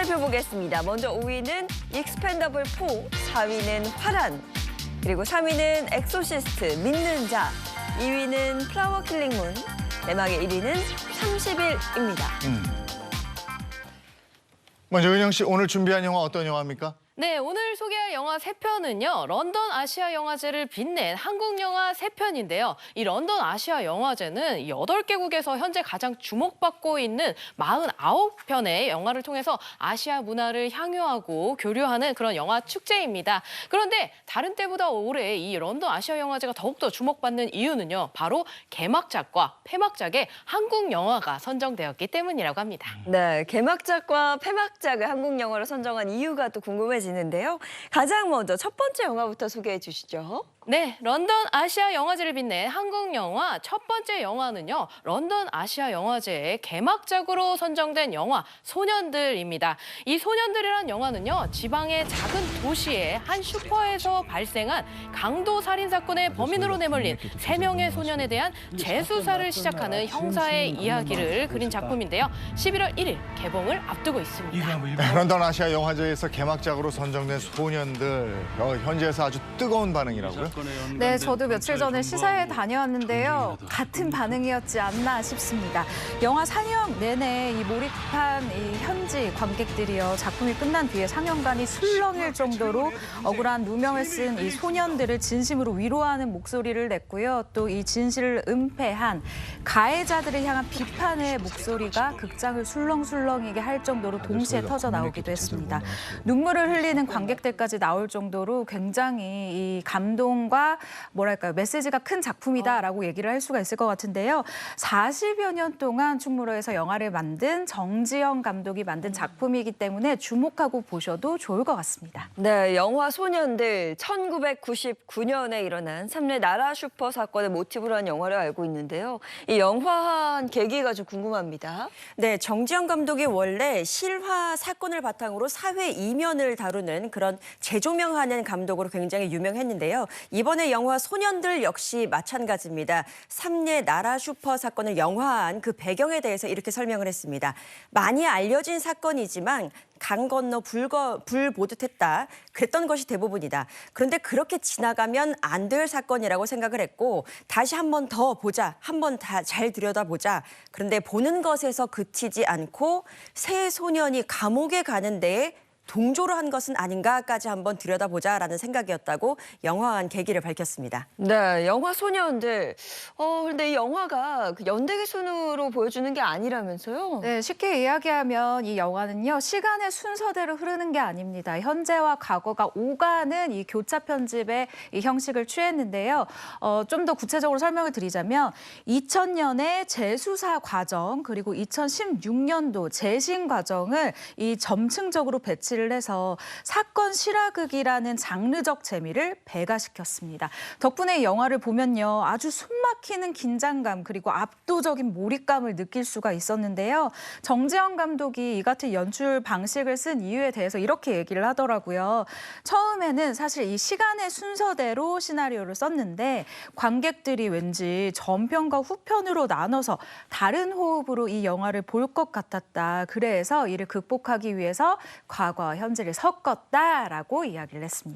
살펴보겠습니다. 먼저 5위는 익스펜더블 4, 4위는 화란, 그리고 3위는 엑소시스트, 믿는 자, 2위는 플라워 킬링 문, 대망의 1위는 30일입니다. 먼저 은영 씨, 오늘 준비한 영화 어떤 영화입니까? 네, 오늘 소개할 영화 3편은요. 런던 아시아 영화제를 빛낸 한국 영화 3편인데요. 이 런던 아시아 영화제는 8개국에서 현재 가장 주목받고 있는 49편의 영화를 통해서 아시아 문화를 향유하고 교류하는 그런 영화 축제입니다. 그런데 다른 때보다 올해 이 런던 아시아 영화제가 더욱더 주목받는 이유는요. 바로 개막작과 폐막작에 한국 영화가 선정되었기 때문이라고 합니다. 네, 개막작과 폐막작을 한국 영화로 선정한 이유가 또 궁금해지는데요. 가장 먼저 첫 번째 영화부터 소개해 주시죠. 네, 런던 아시아 영화제를 빛낸 한국 영화 첫 번째 영화는요. 런던 아시아 영화제의 개막작으로 선정된 영화 소년들입니다. 이 소년들이라는 영화는요. 지방의 작은 도시의 한 슈퍼에서 발생한 강도 살인 사건의 범인으로 내몰린 3명의 소년에 대한 재수사를 시작하는 형사의 이야기를 그린 작품인데요. 11월 1일 개봉을 앞두고 있습니다. 런던 아시아 영화제에서 개막작으로 선정된 소년들, 현지에서 아주 뜨거운 반응이라고요? 네, 저도 며칠 전에 시사회에 다녀왔는데요. 같은 반응이었지 않나 싶습니다. 영화 상영 내내 이 몰입한 이 현지 관객들이요. 작품이 끝난 뒤에 상영관이 술렁일 정도로 억울한 누명을 쓴 이 소년들을 진심으로 위로하는 목소리를 냈고요. 또 이 진실을 은폐한 가해자들을 향한 비판의 목소리가 극장을 술렁술렁이게 할 정도로 동시에 터져 나오기도 했습니다. 눈물을 흘리는 관객들까지 나올 정도로 굉장히 이 감동과 뭐랄까요, 메시지가 큰 작품이다라고 얘기를 할 수가 있을 것 같은데요. 40여 년 동안 충무로에서 영화를 만든 정지영 감독이 만든 작품이기 때문에 주목하고 보셔도 좋을 것 같습니다. 네, 영화 소년들 1999년에 일어난 3례 나라 슈퍼 사건을 모티브로 한 영화를 알고 있는데요. 이 영화한 계기가 좀 궁금합니다. 네, 정지영 감독이 원래 실화 사건을 바탕으로 사회 이면을 다루는 그런 재조명하는 감독으로 굉장히 유명했는데요. 이번에 영화 소년들 역시 마찬가지입니다. 3례 나라 슈퍼 사건을 영화한 그 배경에 대해서 이렇게 설명을 했습니다. 많이 알려진 사건이지만 강 건너 불 보듯 했다. 그랬던 것이 대부분이다. 그런데 그렇게 지나가면 안 될 사건이라고 생각을 했고 다시 한 번 더 보자. 한 번 다 잘 들여다보자. 그런데 보는 것에서 그치지 않고 세 소년이 감옥에 가는 데에 동조를 한 것은 아닌가까지 한번 들여다보자라는 생각이었다고 영화한 계기를 밝혔습니다. 네, 영화 소년들. 그런데 이 영화가 그 연대기 순으로 보여주는 게 아니라면서요? 네, 쉽게 이야기하면 이 영화는요, 시간의 순서대로 흐르는 게 아닙니다. 현재와 과거가 오가는 이 교차 편집의 이 형식을 취했는데요. 좀 더 구체적으로 설명을 드리자면 2000년에 재수사 과정 그리고 2016년도 재심 과정을 이 점층적으로 배치를 해서 사건 실화극이라는 장르적 재미를 배가시켰습니다. 덕분에 이 영화를 보면요, 아주 숨막히는 긴장감 그리고 압도적인 몰입감을 느낄 수가 있었는데요. 정지영 감독이 이 같은 연출 방식을 쓴 이유에 대해서 이렇게 얘기를 하더라고요. 처음에는 사실 이 시간의 순서대로 시나리오를 썼는데 관객들이 왠지 전편과 후편으로 나눠서 다른 호흡으로 이 영화를 볼 것 같았다. 그래서 이를 극복하기 위해서 과거와 현재를 섞었다라고 이야기를 했습니다.